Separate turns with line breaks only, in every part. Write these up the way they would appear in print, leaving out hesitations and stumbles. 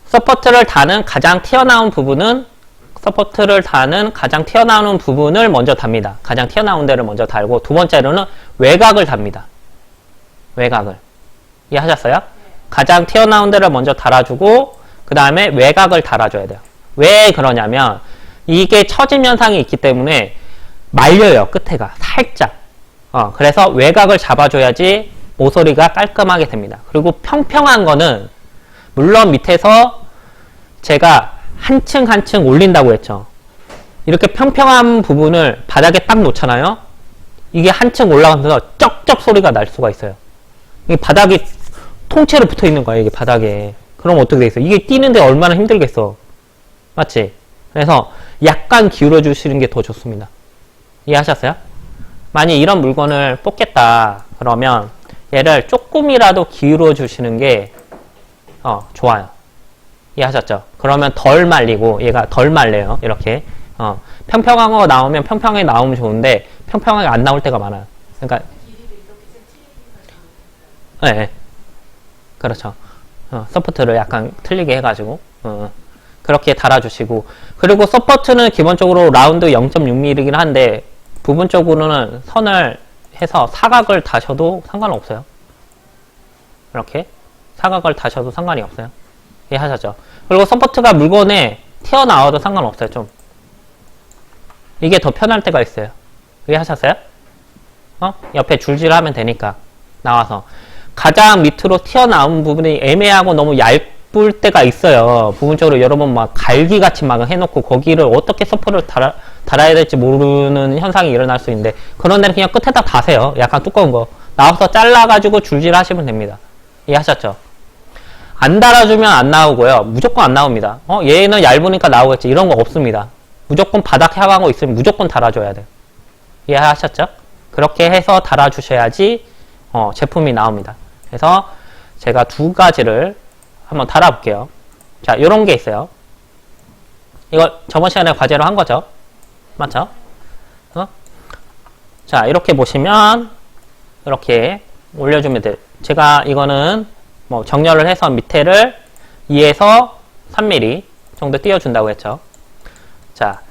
서포트를 다는 가장 튀어나온 부분은 부분을 먼저 답니다. 가장 튀어나온 데를 먼저 달고, 두 번째로는 외곽을 답니다. 외곽을. 이해하셨어요? 가장 튀어나온 데를 먼저 달아주고, 그 다음에 외곽을 달아줘야 돼요. 왜 그러냐면, 이게 처짐 현상이 있기 때문에 말려요, 끝에가. 살짝. 그래서 외곽을 잡아줘야지 모서리가 깔끔하게 됩니다. 그리고 평평한 거는, 물론 밑에서 제가 한 층 한 층 올린다고 했죠. 이렇게 평평한 부분을 바닥에 딱 놓잖아요. 이게 한 층 올라가면서 쩍쩍 소리가 날 수가 있어요. 이게 바닥이 통째로 붙어 있는 거예요, 이게 바닥에. 그럼 어떻게 되겠어? 이게 뛰는데 얼마나 힘들겠어. 맞지? 그래서 약간 기울여 주시는 게 더 좋습니다. 이해하셨어요? 만약 이런 물건을 뽑겠다 그러면 얘를 조금이라도 기울여 주시는 게 좋아요. 이해하셨죠? 그러면 덜 말리고, 얘가 덜 말려요. 이렇게. 평평한 거 나오면 평평하게 나오면 좋은데, 평평하게 안 나올 때가 많아요. 그러니까, 네. 그렇죠. 서포트를 약간 틀리게 해가지고, 그렇게 달아주시고. 그리고 서포트는 기본적으로 라운드 0.6mm이긴 한데, 부분적으로는 선을 해서 사각을 다셔도 상관없어요. 이렇게. 사각을 다셔도 상관이 없어요. 이해하셨죠? 그리고 서포트가 물건에 튀어나와도 상관없어요, 좀. 이게 더 편할 때가 있어요. 이해하셨어요? 옆에 줄질하면 되니까. 나와서. 가장 밑으로 튀어나온 부분이 애매하고 너무 얇을 때가 있어요. 부분적으로 여러분 막 갈기같이 막 해놓고 거기를 어떻게 서포트를 달아야 될지 모르는 현상이 일어날 수 있는데, 그런 데는 그냥 끝에다 다세요. 약간 두꺼운 거. 나와서 잘라가지고 줄질하시면 됩니다. 이해하셨죠? 안 달아주면 안 나오고요. 무조건 안 나옵니다. 얘는 얇으니까 나오겠지. 이런 거 없습니다. 무조건 바닥 향하고 있으면 무조건 달아줘야 돼요. 이해하셨죠? 그렇게 해서 달아주셔야지 제품이 나옵니다. 그래서 제가 두 가지를 한번 달아볼게요. 자, 요런 게 있어요. 이거 저번 시간에 과제로 한 거죠? 맞죠? 자, 이렇게 보시면 이렇게 올려주면 돼요. 제가 이거는 뭐 정렬을 해서 밑에를 2에서 3mm 정도 띄워준다고 했죠. 자,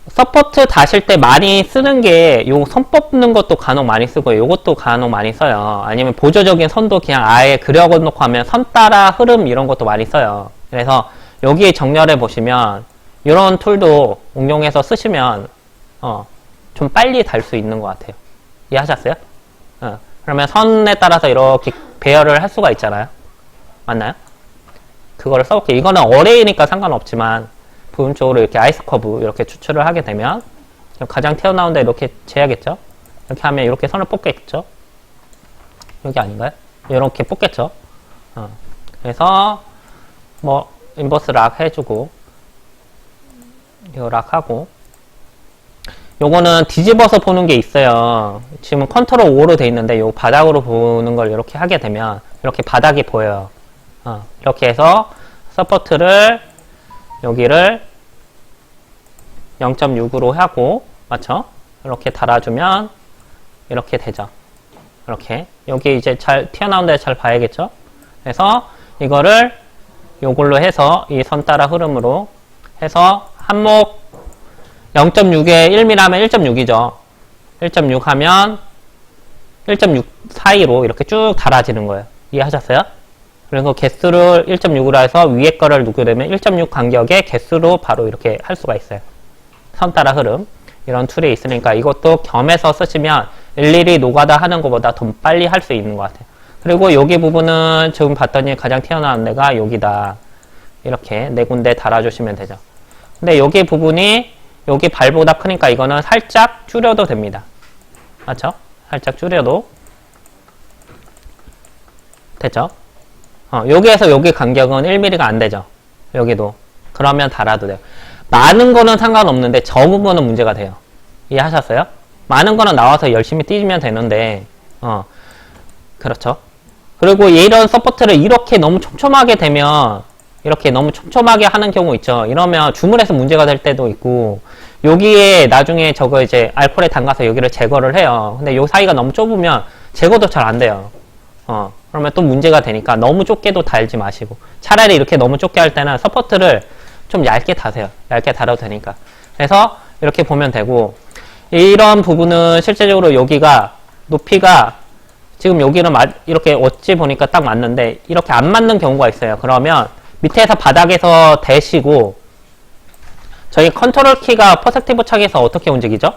서포트 다실 때 많이 쓰는 게 요 선 뽑는 것도 간혹 많이 쓰고, 요것도 간혹 많이 써요. 아니면 보조적인 선도 그냥 아예 그려놓고 하면 선 따라 흐름 이런 것도 많이 써요. 그래서 여기 정렬해 보시면 이런 툴도 응용해서 쓰시면 좀 빨리 달 수 있는 것 같아요. 이해하셨어요? 그러면 선에 따라서 이렇게 배열을 할 수가 있잖아요. 맞나요? 그거를 써볼게요. 이거는 어레이니까 상관없지만, 부분적으로 이렇게 아이스 커브 이렇게 추출을 하게 되면 가장 튀어나온데 이렇게 재야겠죠? 이렇게 하면 이렇게 선을 뽑겠죠? 여기 아닌가요? 이렇게 뽑겠죠? 그래서 뭐 인버스 락 해주고, 이거 락 하고, 요거는 뒤집어서 보는 게 있어요. 지금 컨트롤 5로 돼 있는데 요 바닥으로 보는 걸 이렇게 하게 되면 이렇게 바닥이 보여요. 이렇게 해서 서포트를 여기를 0.6으로 하고, 맞죠? 이렇게 달아주면 이렇게 되죠. 이렇게. 여기 이제 잘 튀어나온 데 잘 봐야겠죠? 그래서 이거를 요걸로 해서 이 선 따라 흐름으로 해서 한목 0.6에 1mm 하면 1.6이죠. 1.6 하면 1.6 사이로 이렇게 쭉 달아지는 거예요. 이해하셨어요? 그래서 개수를 1.6으로 해서 위에 거를 누르면 1.6 간격의 개수로 바로 이렇게 할 수가 있어요. 선 따라 흐름. 이런 툴이 있으니까 이것도 겸해서 쓰시면 일일이 노가다 하는 것보다 더 빨리 할 수 있는 것 같아요. 그리고 여기 부분은 지금 봤더니 가장 튀어나온 데가 여기다. 이렇게 네 군데 달아주시면 되죠. 근데 여기 부분이 여기 발보다 크니까 이거는 살짝 줄여도 됩니다. 맞죠? 살짝 줄여도 됐죠? 여기에서 여기 간격은 1mm가 안 되죠? 여기도. 그러면 달아도 돼요. 많은 거는 상관없는데 적은 거는 문제가 돼요. 이해하셨어요? 많은 거는 나와서 열심히 뛰면 되는데, 그렇죠? 그리고 이런 서포트를 이렇게 너무 촘촘하게 되면, 이렇게 너무 촘촘하게 하는 경우 있죠. 이러면 주물에서 문제가 될 때도 있고, 여기에 나중에 저거 이제 알코올에 담가서 여기를 제거를 해요. 근데 요 사이가 너무 좁으면 제거도 잘 안 돼요. 그러면 또 문제가 되니까 너무 좁게도 달지 마시고, 차라리 이렇게 너무 좁게 할 때는 서포트를 좀 얇게 다세요. 얇게 달아도 되니까. 그래서 이렇게 보면 되고, 이런 부분은 실제적으로 여기가 높이가 지금 여기는 이렇게 어찌 보니까 딱 맞는데 이렇게 안 맞는 경우가 있어요. 그러면 밑에서 바닥에서 대시고, 저희 컨트롤 키가 퍼스펙티브 창에서 어떻게 움직이죠?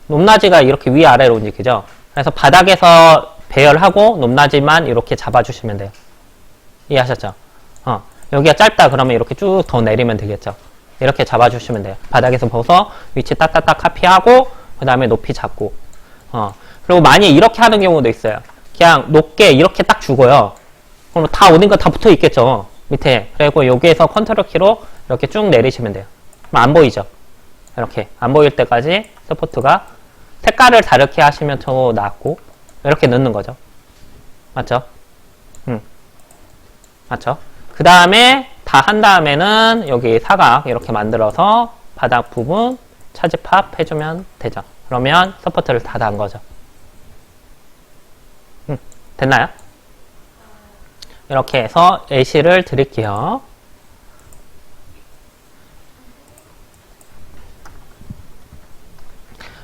높낮이가 이렇게 위아래로 움직이죠. 그래서 바닥에서 배열하고 높낮이만 이렇게 잡아주시면 돼요. 이해하셨죠? 여기가 짧다 그러면 이렇게 쭉 더 내리면 되겠죠. 이렇게 잡아주시면 돼요. 바닥에서 벗어 위치 딱딱딱 카피하고 그 다음에 높이 잡고. 그리고 많이 이렇게 하는 경우도 있어요. 그냥 높게 이렇게 딱 주고요. 그럼 다 어딘가 다 붙어 있겠죠. 밑에. 그리고 여기에서 컨트롤 키로 이렇게 쭉 내리시면 돼요. 그럼 안 보이죠? 이렇게 안 보일 때까지 서포트가 색깔을 다르게 하시면 더 낫고, 이렇게 넣는 거죠. 맞죠? 맞죠? 그 다음에 다 한 다음에는 여기 사각 이렇게 만들어서 바닥 부분 차집합 해주면 되죠. 그러면 서포트를 다 단 거죠. 됐나요? 이렇게 해서 예시를 드릴게요.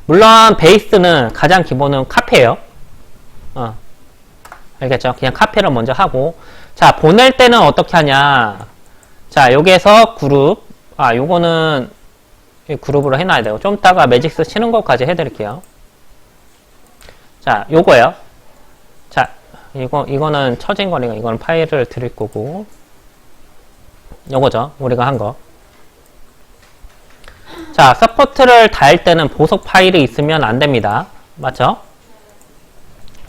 물론 베이스는 가장 기본은 카페예요. 알겠죠? 그냥 카페를 먼저 하고, 자, 보낼 때는 어떻게 하냐. 자, 여기에서 그룹, 요거는 그룹으로 해놔야 되고, 좀 이따가 매직스 치는 것까지 해드릴게요. 자, 요거예요. 자, 이거는 처진 거니까 이거는 파일을 드릴 거고, 요거죠. 우리가 한 거. 자, 서포트를 달 때는 보석 파일이 있으면 안 됩니다. 맞죠?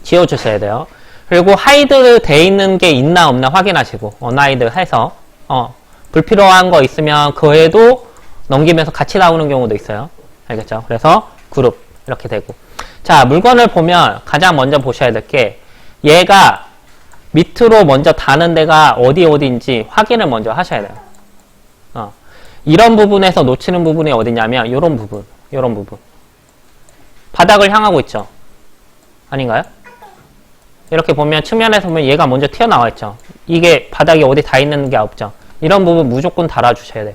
지워주셔야 돼요. 그리고 하이드 돼 있는 게 있나 없나 확인하시고, 언하이드 해서, 불필요한 거 있으면 그 외에도 넘기면서 같이 나오는 경우도 있어요. 알겠죠? 그래서 그룹, 이렇게 되고. 자, 물건을 보면 가장 먼저 보셔야 될 게, 얘가 밑으로 먼저 다는 데가 어디인지 확인을 먼저 하셔야 돼요. 이런 부분에서 놓치는 부분이 어디냐면, 요런 부분. 바닥을 향하고 있죠? 아닌가요? 이렇게 보면 측면에서 보면 얘가 먼저 튀어나와 있죠. 이게 바닥에 어디 다 있는 게 없죠. 이런 부분 무조건 달아주셔야 돼요.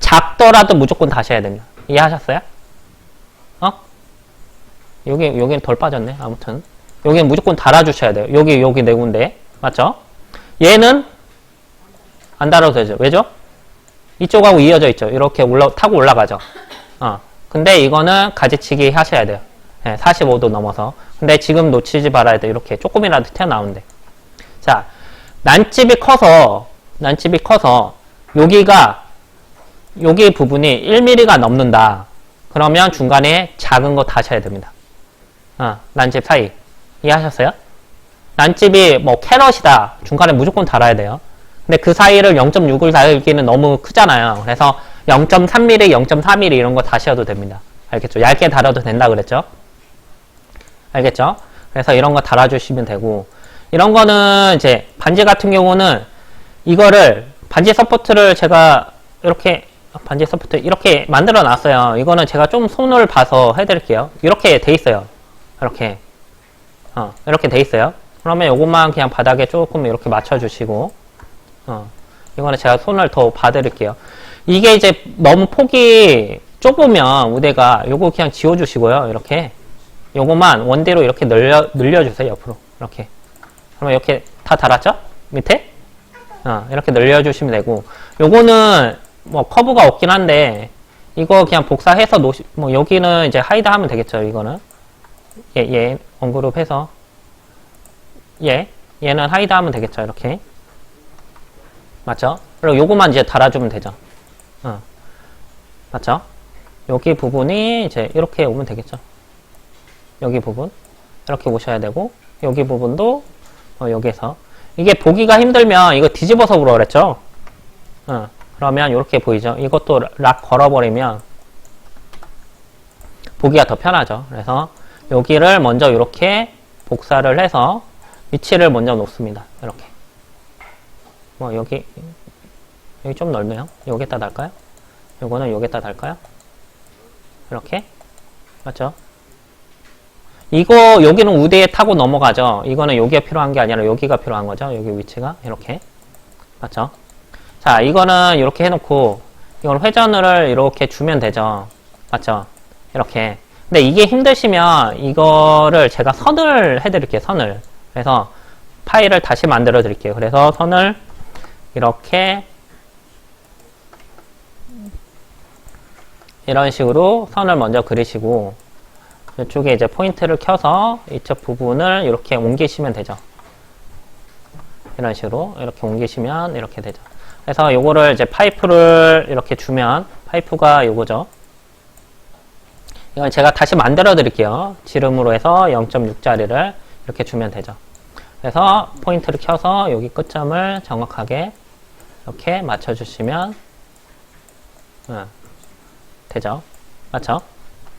작더라도 무조건 다셔야 됩니다. 이해하셨어요? 여기는 덜 빠졌네. 아무튼 여기는 무조건 달아주셔야 돼요. 여기 네 군데. 맞죠? 얘는 안 달아도 되죠. 왜죠? 이쪽하고 이어져 있죠. 이렇게 타고 올라가죠. 근데 이거는 가지치기 하셔야 돼요. 45도 넘어서. 근데 지금 놓치지 말아야 돼. 이렇게 조금이라도 튀어나오는데. 자, 난집이 커서 여기 부분이 1mm가 넘는다. 그러면 중간에 작은 거 다셔야 됩니다. 난집 사이. 이해하셨어요? 난집이 뭐 캐럿이다. 중간에 무조건 달아야 돼요. 근데 그 사이를 0.6을 달기는 너무 크잖아요. 그래서 0.3mm, 0.4mm 이런 거 다셔도 됩니다. 알겠죠? 얇게 달아도 된다 그랬죠? 알겠죠? 그래서 이런 거 달아주시면 되고, 이런 거는 이제 반지 같은 경우는 이거를 반지 서포트를 제가 이렇게 만들어 놨어요. 이거는 제가 좀 손을 봐서 해드릴게요. 이렇게 돼 있어요. 이렇게 돼 있어요. 그러면 이것만 그냥 바닥에 조금 이렇게 맞춰주시고, 이거는 제가 손을 더 봐드릴게요. 이게 이제 너무 폭이 좁으면 우대가 요거 그냥 지워주시고요. 이렇게 요거만 원대로 이렇게 늘려주세요. 옆으로 이렇게. 그러면 이렇게 다 달았죠? 밑에? 이렇게 늘려주시면 되고, 요거는 뭐 커브가 없긴 한데 이거 그냥 복사해서 뭐 여기는 이제 하이드 하면 되겠죠. 이거는 얘 언그룹 해서 얘는 하이드 하면 되겠죠. 이렇게. 맞죠? 그리고 요거만 이제 달아주면 되죠. 맞죠? 여기 부분이 이제 이렇게 오면 되겠죠. 여기 부분 이렇게 오셔야 되고, 여기 부분도 여기에서 이게 보기가 힘들면 이거 뒤집어서 보라 그랬죠. 그러면 이렇게 보이죠. 이것도 락 걸어버리면 보기가 더 편하죠. 그래서 여기를 먼저 이렇게 복사를 해서 위치를 먼저 놓습니다. 이렇게. 뭐 여기 좀 넓네요. 여기다 달까요? 요거는 여기다 달까요? 이렇게. 맞죠? 이거 여기는 우대에 타고 넘어가죠. 이거는 여기가 필요한 게 아니라 여기가 필요한 거죠. 여기 위치가 이렇게 맞죠? 자, 이거는 이렇게 해놓고 이걸 회전을 이렇게 주면 되죠. 맞죠? 이렇게. 근데 이게 힘드시면 이거를 제가 선을 해드릴게요. 선을. 그래서 파일을 다시 만들어 드릴게요. 그래서 선을 이렇게 이런 식으로 선을 먼저 그리시고 이쪽에 이제 포인트를 켜서 이쪽 부분을 이렇게 옮기시면 되죠. 이런 식으로 이렇게 옮기시면 이렇게 되죠. 그래서 요거를 이제 파이프를 이렇게 주면 파이프가 요거죠. 이건 제가 다시 만들어 드릴게요. 지름으로 해서 0.6짜리를 이렇게 주면 되죠. 그래서 포인트를 켜서 여기 끝점을 정확하게 이렇게 맞춰 주시면 되죠. 맞죠?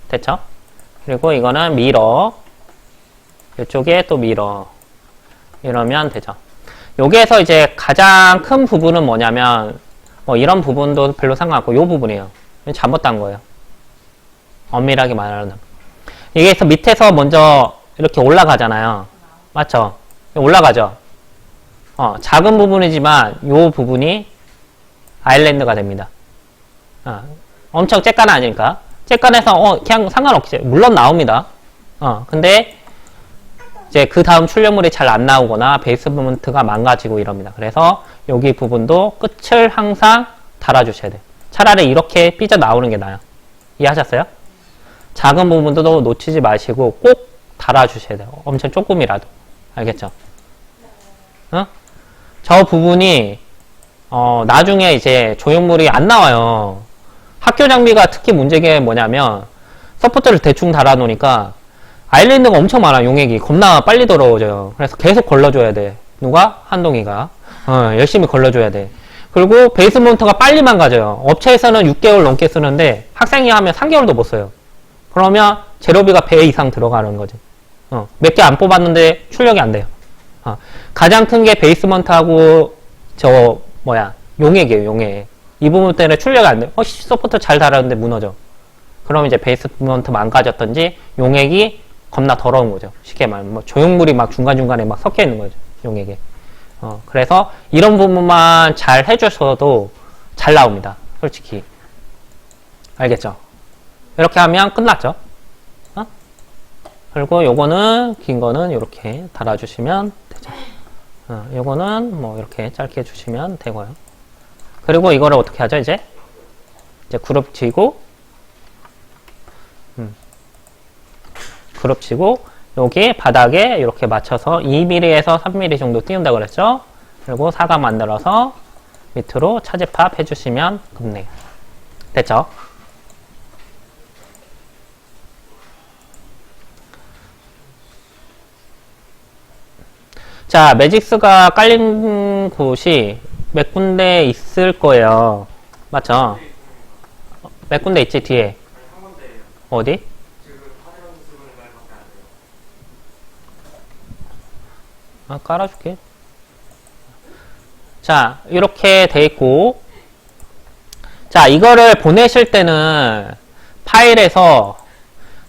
됐죠? 그리고 이거는 미러, 이쪽에 또 미러, 이러면 되죠. 여기에서 이제 가장 큰 부분은 뭐냐면 뭐 이런 부분도 별로 상관없고 이 부분이에요. 잘못된 거예요. 엄밀하게 말하면 이게서 밑에서 먼저 이렇게 올라가잖아요. 맞죠? 올라가죠. 작은 부분이지만 이 부분이 아일랜드가 됩니다. 엄청 쬐깐 아니니까. 쬐깐해서 그냥 상관없지. 물론 나옵니다. 근데 이제 그 다음 출력물이 잘 안 나오거나 베이스먼트가 망가지고 이럽니다. 그래서 여기 부분도 끝을 항상 달아주셔야 돼요. 차라리 이렇게 삐져 나오는 게 나아요. 이해하셨어요? 작은 부분도 놓치지 마시고 꼭 달아주셔야 돼요. 엄청 조금이라도. 알겠죠? 저 부분이 나중에 이제 조형물이 안 나와요. 학교 장비가 특히 문제가 뭐냐면 서포트를 대충 달아놓으니까 아일랜드가 엄청 많아. 용액이 겁나 빨리 더러워져요. 그래서 계속 걸러줘야 돼. 누가? 한동이가 열심히 걸러줘야 돼. 그리고 베이스먼트가 빨리 망가져요. 업체에서는 6개월 넘게 쓰는데 학생이 하면 3개월도 못 써요. 그러면 재료비가 배 이상 들어가는 거지. 몇 개 안 뽑았는데 출력이 안 돼요. 가장 큰 게 베이스먼트하고 용액이에요. 용액. 이 부분 때문에 출력이 안 돼요. 서포트 잘 달았는데 무너져. 그럼 이제 베이스먼트 망가졌던지 용액이 겁나 더러운 거죠. 쉽게 말하면 뭐 조형물이 막 중간중간에 막 섞여 있는 거죠. 용액에. 그래서 이런 부분만 잘 해주셔도 잘 나옵니다. 솔직히. 알겠죠? 이렇게 하면 끝났죠? 그리고 요거는 긴 거는 이렇게 달아주시면 되죠. 요거는 뭐 이렇게 짧게 해주시면 되고요. 그리고 이거를 어떻게 하죠? 이제 그룹 치고 그룹 치고 여기 바닥에 이렇게 맞춰서 2mm에서 3mm 정도 띄운다고 그랬죠? 그리고 사각 만들어서 밑으로 차집합 해주시면 끝내요. 됐죠? 자, 매직스가 깔린 곳이 몇 군데 있을 거예요. 맞죠? 몇 군데 있지, 뒤에? 어디? 깔아줄게. 자, 이렇게 돼 있고, 자, 이거를 보내실 때는 파일에서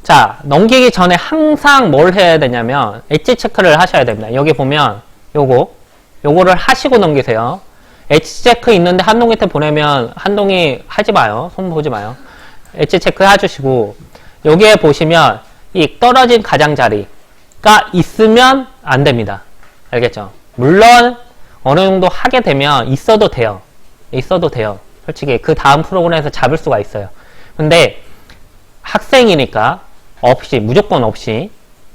자, 넘기기 전에 항상 뭘 해야 되냐면 엣지 체크를 하셔야 됩니다. 여기 보면 요거를 하시고 넘기세요. 엣지 체크 있는데 한동이한테 보내면 한동이 하지 마요. 손 보지 마요. 엣지 체크 해주시고 여기에 보시면 이 떨어진 가장자리가 있으면 안 됩니다. 알겠죠? 물론 어느 정도 하게 되면 있어도 돼요. 솔직히 그 다음 프로그램에서 잡을 수가 있어요. 근데 학생이니까 무조건 없이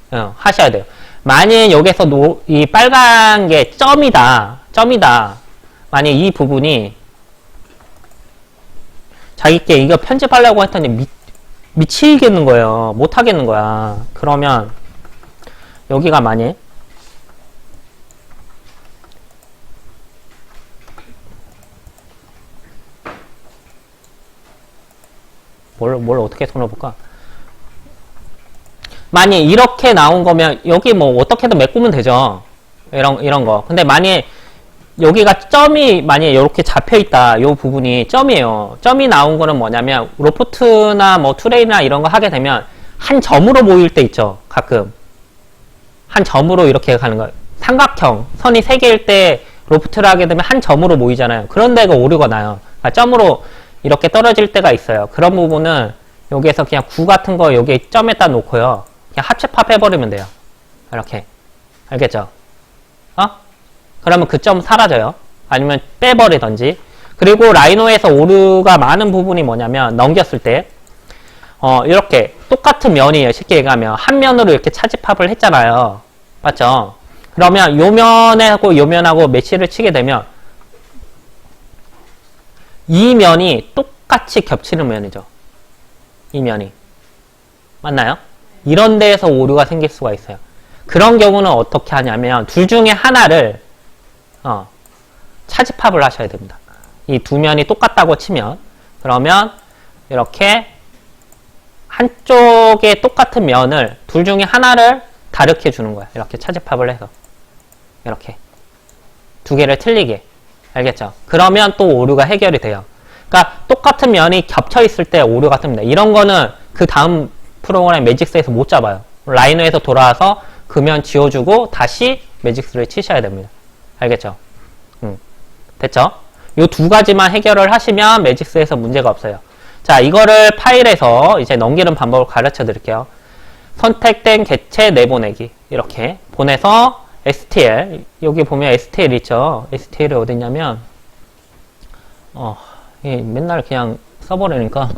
하셔야 돼요. 만약 여기서 이 빨간 게 점이다. 만약 이 부분이 자기께 이거 편집하려고 했더니 미치겠는 거예요. 못 하겠는 거야. 그러면 여기가 만약 뭘 어떻게 손해볼까? 만약 이렇게 나온 거면 여기 뭐 어떻게든 메꾸면 되죠. 이런 거. 근데 만약 여기가 점이 만약 이렇게 잡혀 있다. 이 부분이 점이에요. 점이 나온 거는 뭐냐면 로프트나 뭐 트레이나 이런 거 하게 되면 한 점으로 보일 때 있죠. 가끔. 한 점으로 이렇게 가는 거예요. 삼각형, 선이 3개일 때 로프트를 하게 되면 한 점으로 모이잖아요. 그런 데가 오류가 나요. 그러니까 점으로 이렇게 떨어질 때가 있어요. 그런 부분은 여기에서 그냥 구 같은 거 여기 점에다 놓고요. 그냥 합체팝 해버리면 돼요. 이렇게. 알겠죠? 그러면 그 점 사라져요. 아니면 빼버리던지. 그리고 라이노에서 오류가 많은 부분이 뭐냐면 넘겼을 때 이렇게 똑같은 면이에요. 쉽게 얘기하면 한 면으로 이렇게 차집합을 했잖아요. 맞죠? 그러면 요 면하고 요 면하고 매치를 치게 되면 이 면이 똑같이 겹치는 면이죠. 이 면이. 맞나요? 이런 데에서 오류가 생길 수가 있어요. 그런 경우는 어떻게 하냐면 둘 중에 하나를 차집합을 하셔야 됩니다. 이 두 면이 똑같다고 치면 그러면 이렇게 한쪽에 똑같은 면을 둘 중에 하나를 다르게 주는 거야. 이렇게 차집합을 해서 이렇게 두 개를 틀리게. 알겠죠? 그러면 또 오류가 해결이 돼요. 그러니까 똑같은 면이 겹쳐 있을 때 오류가 뜹니다. 이런 거는 그 다음 프로그램 매직스에서 못 잡아요. 라이너에서 돌아와서 그 면 지워주고 다시 매직스를 치셔야 됩니다. 알겠죠? 됐죠? 요 두 가지만 해결을 하시면 매직스에서 문제가 없어요. 자, 이거를 파일에서 이제 넘기는 방법을 가르쳐 드릴게요. 선택된 객체 내보내기. 이렇게 보내서 STL. 여기 보면 STL 있죠? STL이 어딨냐면, 맨날 그냥 써버리니까.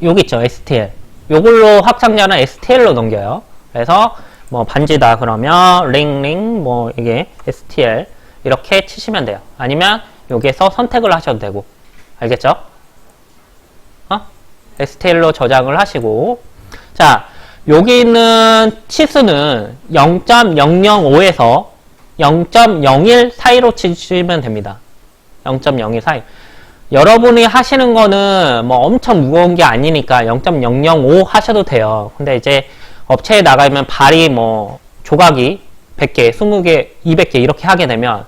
여기 있죠? STL. 요걸로 확장자는 STL로 넘겨요. 그래서 뭐 반지다 그러면 링 뭐 이게 STL 이렇게 치시면 돼요. 아니면 여기에서 선택을 하셔도 되고. 알겠죠? STL로 저장을 하시고. 자, 여기 있는 치수는 0.005에서 0.01 사이로 치시면 됩니다. 0.01 사이. 여러분이 하시는 거는 뭐 엄청 무거운 게 아니니까 0.005 하셔도 돼요. 근데 이제 업체에 나가면 발이 뭐 조각이 100개, 20개, 200개 이렇게 하게 되면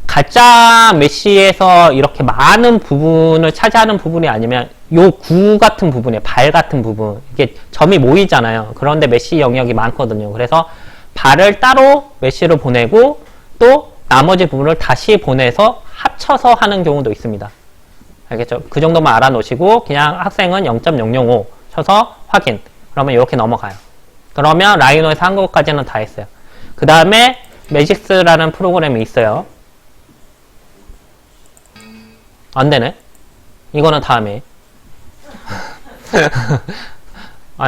가짜 메쉬에서 이렇게 많은 부분을 차지하는 부분이 아니면 요 구 같은 부분에 발 같은 부분 이게 점이 모이잖아요. 그런데 메쉬 영역이 많거든요. 그래서 발을 따로 메쉬로 보내고 또 나머지 부분을 다시 보내서 합쳐서 하는 경우도 있습니다. 알겠죠? 그 정도만 알아놓으시고 그냥 학생은 0.005 쳐서 확인. 그러면 이렇게 넘어가요. 그러면 라이노에서 한 것까지는 다 했어요. 그 다음에 매직스라는 프로그램이 있어요. 안 되네. 이거는 다음에.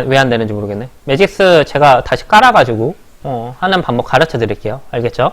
왜 안 되는지 모르겠네. 매직스 제가 다시 깔아가지고 하는 방법 가르쳐 드릴게요. 알겠죠?